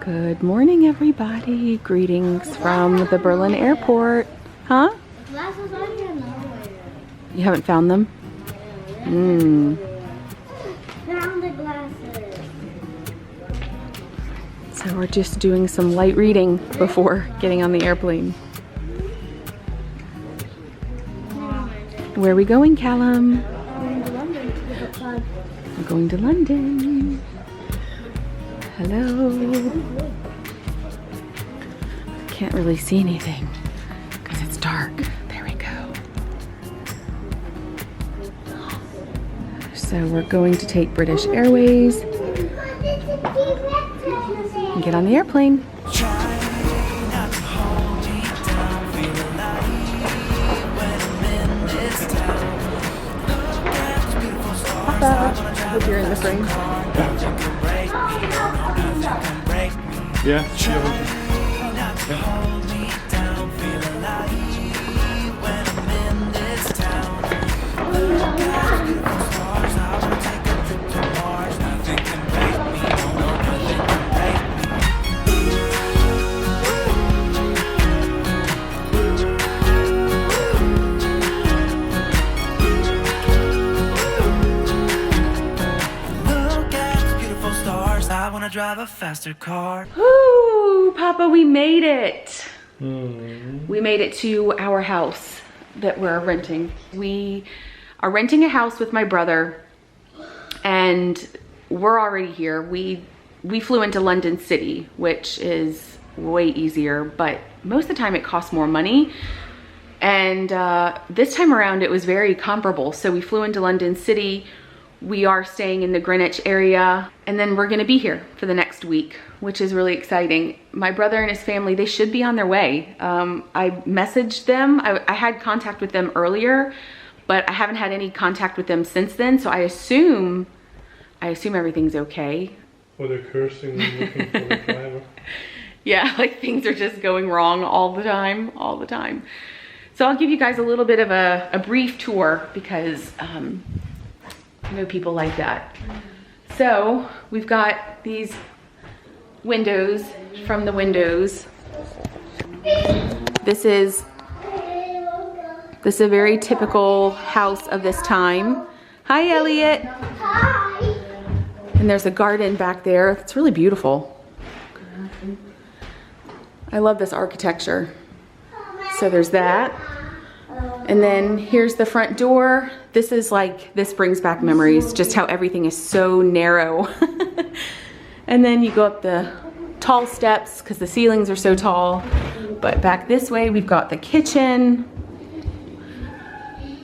Good morning, everybody. Greetings from the Berlin airport. Huh? The glasses are here nowhere. You haven't found them? Found the glasses. So we're just doing some light reading before getting on the airplane. Where are we going, Callum? Going to London to the club. We're going to London. Hello. Can't really see anything because it's dark. There we go. So we're going to take British Airways and get on the airplane. Papa, hope you're in the frame. Yeah. Drive a faster car. Ooh, Papa, we made it. We made it to our house that we're renting. We are renting a house with my brother, and we're already here. We flew into London City, which is way easier, but most of the time it costs more money. And this time around it was very comparable. So we flew into London City. We are staying in the Greenwich area, and then we're gonna be here for the next week, which is really exciting. My brother and his family, they should be on their way. I messaged them. I had contact with them earlier, but I haven't had any contact with them since then, so I assume everything's okay. Or they're cursing and looking for the driver. Yeah, like things are just going wrong all the time. So I'll give you guys a little bit of a brief tour because I know people like that. So we've got these windows from the windows. This is a very typical house of this time. Hi, Elliot. Hi. And there's a garden back there. It's really beautiful. I love this architecture. So there's that. And then here's the front door. This brings back memories, just how everything is so narrow. And then you go up the tall steps because the ceilings are so tall. But back this way, we've got the kitchen.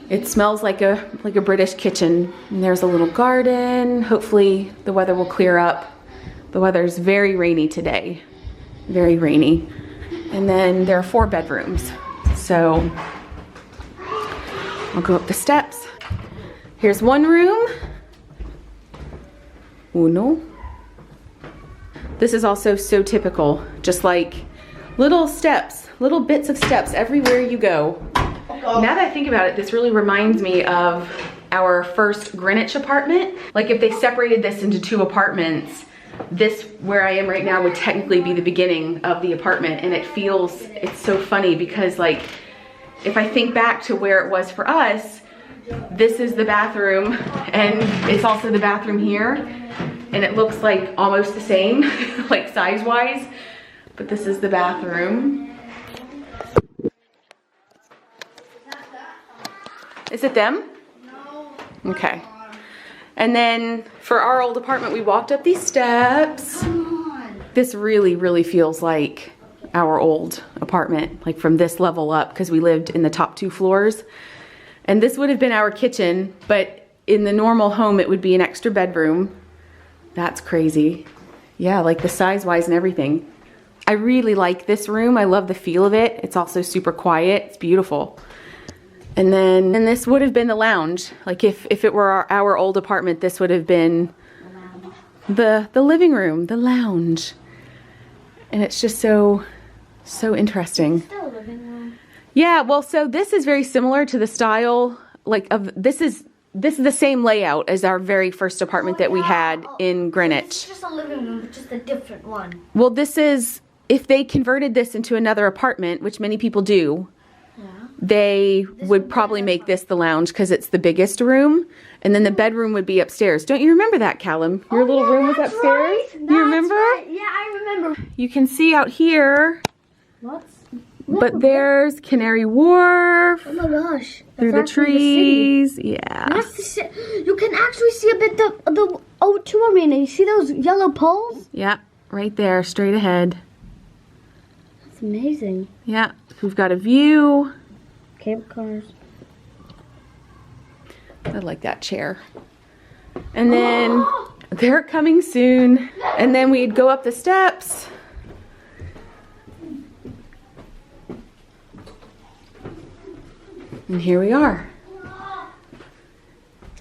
It smells like a British kitchen. And there's a little garden. Hopefully the weather will clear up. The weather's very rainy today, very rainy. And then there are 4 bedrooms. So I'll go up the steps. Here's one room. Uno. This is also so typical, just like little steps, little bits of steps everywhere you go. Now that I think about it, this really reminds me of our first Greenwich apartment. Like if they separated this into 2 apartments, this where I am right now would technically be the beginning of the apartment. And it's so funny because like, if I think back to where it was for us, this is the bathroom and it's also the bathroom here. And it looks like almost the same, like size-wise, but this is the bathroom. Is it them? No. Okay. And then for our old apartment, we walked up these steps. Come on. This really, really feels like our old apartment, like from this level up, because we lived in the top 2 floors. And this would have been our kitchen, but in the normal home, it would be an extra bedroom. That's crazy. Yeah, like the size-wise and everything. I really like this room. I love the feel of it. It's also super quiet. It's beautiful. And then this would have been the lounge. Like if it were our old apartment, this would have been the living room, the lounge. And it's just so interesting. Still a living room. Yeah, well, so this is very similar to the style, like of, this is this is the same layout as our very first apartment that we had in Greenwich. It's just a living room, but just a different one. Well, this is, if they converted this into another apartment, which many people do, they would probably make this the lounge because it's the biggest room, and then the bedroom would be upstairs. Don't you remember that, Callum? Your little room was upstairs? Right. You remember? Right. Yeah, I remember. You can see out here, but there's Canary Wharf. Oh my gosh. Through the trees. Yeah. You can actually see a bit the O2 arena. You see those yellow poles? Yeah, right there, straight ahead. That's amazing. Yeah, we've got a view. Cable cars. I like that chair. And then they're coming soon. And then we'd go up the steps. And here we are.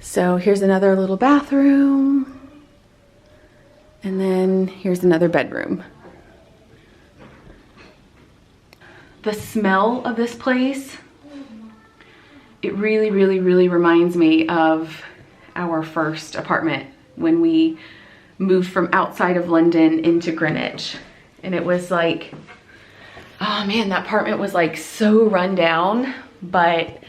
So here's another little bathroom. And then here's another bedroom. The smell of this place, it really, really, really reminds me of our first apartment when we moved from outside of London into Greenwich. And it was like, oh man, that apartment was like so run down, but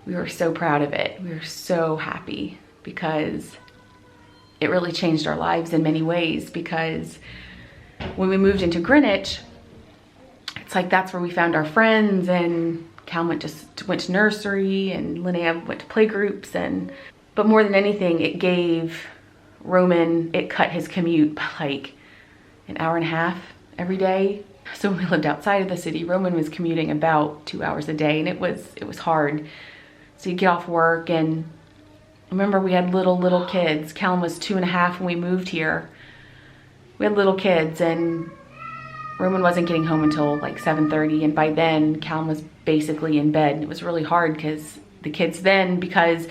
we were so proud of it. We were so happy because it really changed our lives in many ways, because when we moved into Greenwich, it's like that's where we found our friends, and Cal went to nursery, and Linnea went to playgroups, but more than anything, it gave Roman, it cut his commute by like an hour and a half every day. So when we lived outside of the city, Roman was commuting about 2 hours a day, and it was hard. So you get off work, and I remember we had little kids. Callum was 2.5 when we moved here. We had little kids, and Roman wasn't getting home until like 7:30, and by then Callum was basically in bed. And it was really hard because the kids then, because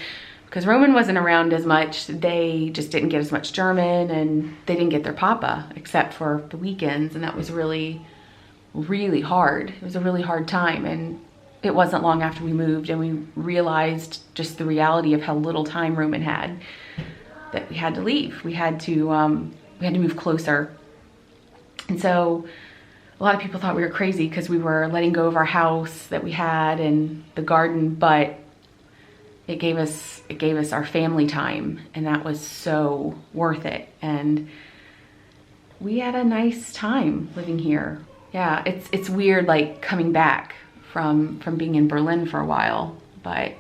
Roman wasn't around as much, they just didn't get as much German, and they didn't get their papa except for the weekends, and that was really, really hard. It was a really hard time, and it wasn't long after we moved and we realized just the reality of how little time Roman had that we had to leave. We had to move closer. And so a lot of people thought we were crazy because we were letting go of our house that we had and the garden, but it gave us our family time, and that was so worth it. And we had a nice time living here. Yeah, it's weird like coming back from being in Berlin for a while, but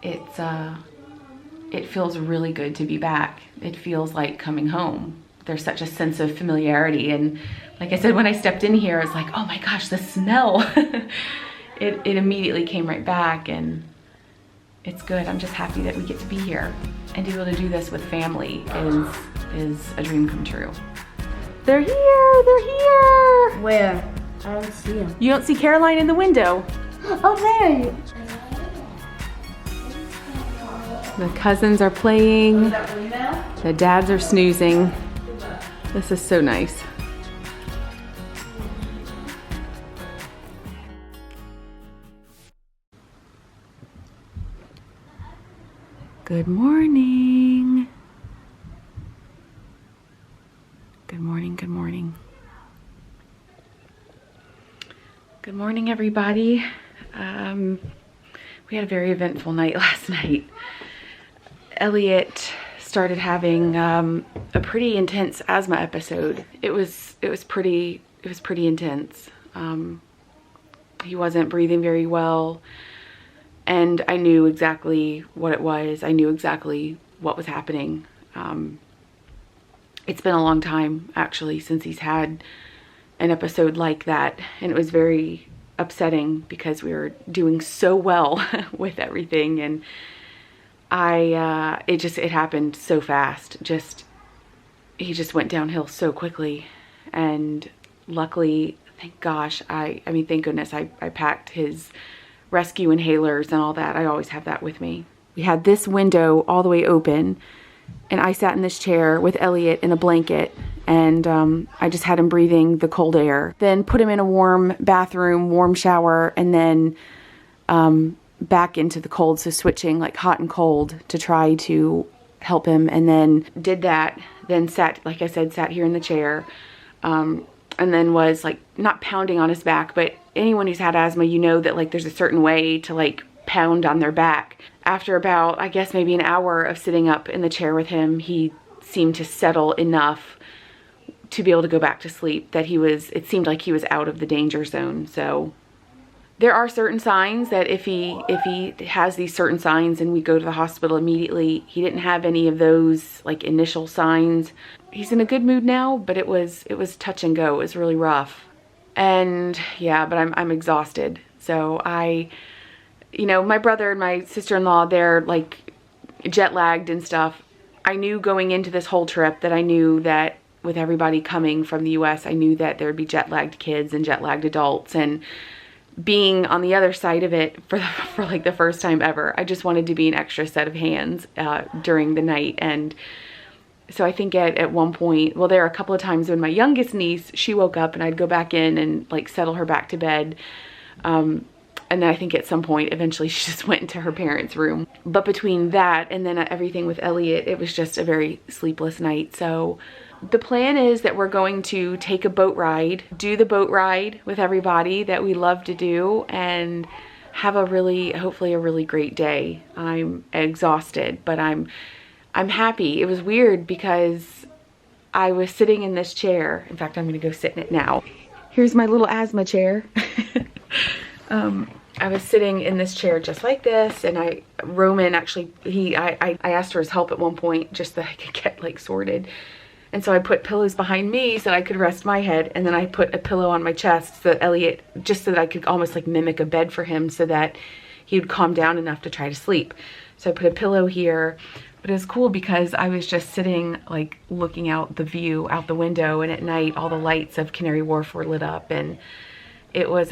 it feels really good to be back. It feels like coming home. There's such a sense of familiarity, and like I said, when I stepped in here, I was like, oh my gosh, the smell. It immediately came right back, and it's good. I'm just happy that we get to be here, and to be able to do this with family is a dream come true. They're here, they're here. Where? I don't see him. You don't see Caroline in the window. Oh, there. The cousins are playing. The dads are snoozing. This is so nice. Good morning. Good morning, good morning. Good morning, everybody. We had a very eventful night last night. Elliot started having a pretty intense asthma episode. It was pretty intense. He wasn't breathing very well, and I knew exactly what it was. I knew exactly what was happening. It's been a long time actually since he's had an episode like that, and it was very upsetting because we were doing so well with everything, and it happened so fast. He just went downhill so quickly, and luckily, thank gosh, thank goodness I packed his rescue inhalers and all that. I always have that with me. We had this window all the way open, and I sat in this chair with Elliot in a blanket, and I just had him breathing the cold air. Then put him in a warm bathroom, warm shower, and then back into the cold, so switching like hot and cold to try to help him, and then did that, then sat, like I said, sat here in the chair, and then was like not pounding on his back, but anyone who's had asthma, you know that like there's a certain way to like pound on their back. After about, I guess maybe an hour of sitting up in the chair with him, he seemed to settle enough to be able to go back to sleep, that it seemed like he was out of the danger zone. So there are certain signs that if he has these certain signs and we go to the hospital immediately, he didn't have any of those like initial signs. He's in a good mood now, but it was touch and go. It was really rough. And yeah, but I'm exhausted. So you know, my brother and my sister-in-law, they're like jet lagged and stuff. I knew going into this whole trip that I knew that with everybody coming from the US, I knew that there would be jet lagged kids and jet lagged adults, and being on the other side of it for like the first time ever, I just wanted to be an extra set of hands during the night. And so I think at one point, well, there are a couple of times when my youngest niece, she woke up and I'd go back in and like settle her back to bed. And then I think at some point, eventually she just went into her parents' room. But between that and then everything with Elliot, it was just a very sleepless night. So the plan is that we're going to take a boat ride, do the boat ride with everybody that we love to do, and have hopefully a really great day. I'm exhausted, but I'm happy. It was weird because I was sitting in this chair. In fact, I'm gonna go sit in it now. Here's my little asthma chair. I was sitting in this chair just like this, and Roman actually, I asked for his help at one point just so that I could get like sorted. And so I put pillows behind me so that I could rest my head, and then I put a pillow on my chest so that Elliot, just so that I could almost like mimic a bed for him so that he would calm down enough to try to sleep. So I put a pillow here, but it was cool because I was just sitting like looking out the view out the window, and at night all the lights of Canary Wharf were lit up, and it was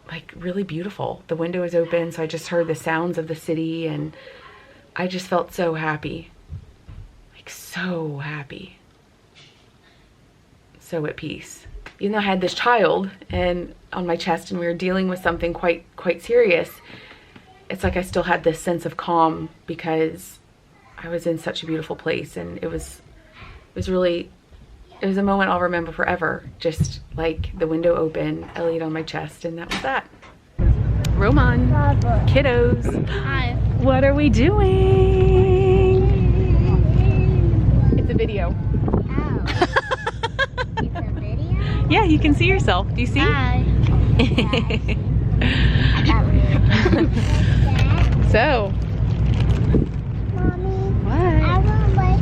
like really beautiful. The window was open, so I just heard the sounds of the city, and I just felt so happy. Like so happy. So at peace. Even though I had this child and on my chest and we were dealing with something quite serious, it's like I still had this sense of calm because I was in such a beautiful place, and it was a moment I'll remember forever. Just like the window open, Elliot on my chest, and that was that. Roman, kiddos, Hi. what are we doing? It's a video. Oh. It's a video? Yeah, you can see yourself. Do you see? Hi. So. Mommy, What? I want like.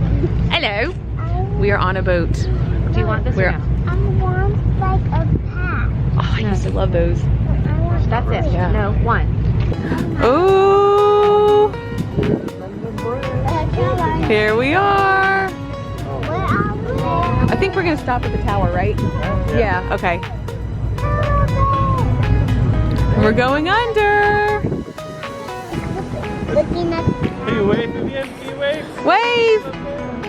Hello. We are on a boat. Do you want this? We're, I want like a pack. oh, I used to love those. I want That's it. Yeah. No, one. Oh, here we are. Where are we? I think we're gonna stop at the tower, right? Yeah. Okay. We're going under. Looking at. Can you wave at the end? Can you wave? Wave,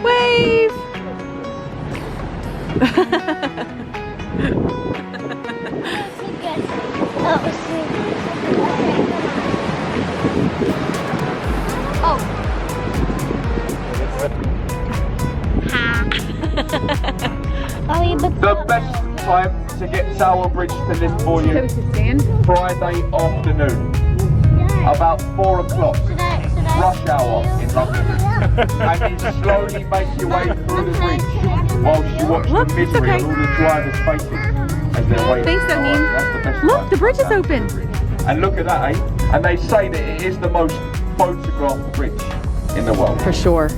wave. The best time to get Tower Bridge to lift for you, To stand. Friday afternoon, about 4 o'clock, rush hour in London. And you slowly make your way through the bridge whilst you watch Look, the it's misery okay. of all the drivers facing as they're waiting. Thanks, O'Neill. That's the best Look, time the to bridge is come down open. to the bridge. And look at that, eh? And they say that it is the most photographed bridge in the world. For sure.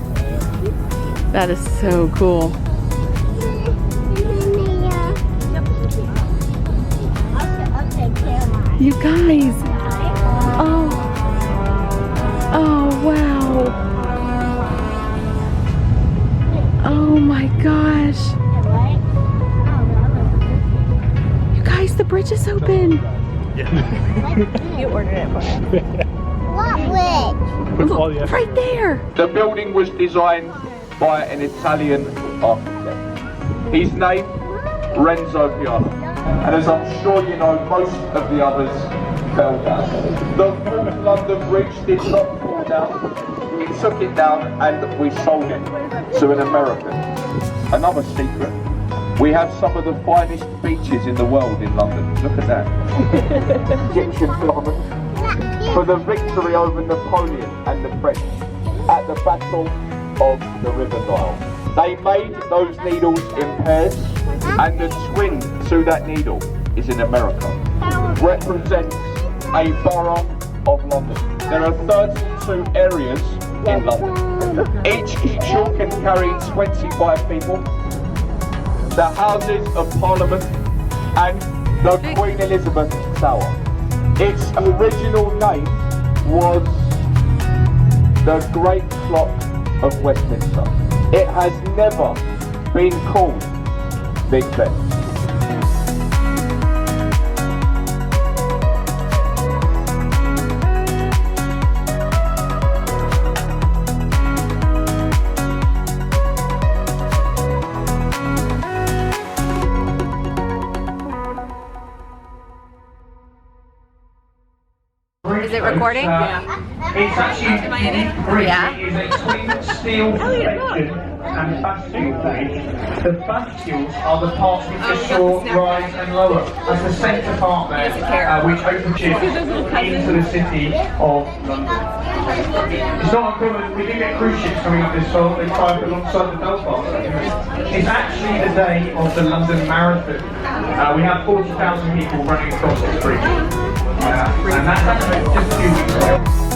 That is so cool. You guys. Oh. Oh, wow. Oh my gosh. You guys, the bridge is open. You ordered it for us. What bridge? Put all the Look, right there. The building was designed by an Italian architect. His name, Renzo Piano. And as I'm sure you know, most of the others fell down. The fourth London Bridge did not fall down. We took it down and we sold it to an American. Another secret, we have some of the finest beaches in the world in London. Look at that. Egyptian diamonds. For the victory over Napoleon and the French at the Battle of the River Nile. They made those needles in pairs, and the twin to that needle is in America. Represents a borough of London. There are 32 areas in London. Each quayshaw can carry 25 people. The Houses of Parliament and the Queen Elizabeth Tower. Its original name was the Great Clock of Westminster. It has never been called Big Ben. Is it recording? It's actually Am I in it? bridge. Yeah. It is a twin steel section and bastille bridge. The bastilles are the parts which are short, rise and lower. That's the centre part there, which opens into the city of London. It's not uncommon, we do get cruise ships coming up this fall, they tie up alongside the Belfast. It's actually the day of the London Marathon. We have 40,000 people running across this bridge. And that happened just a few weeks ago.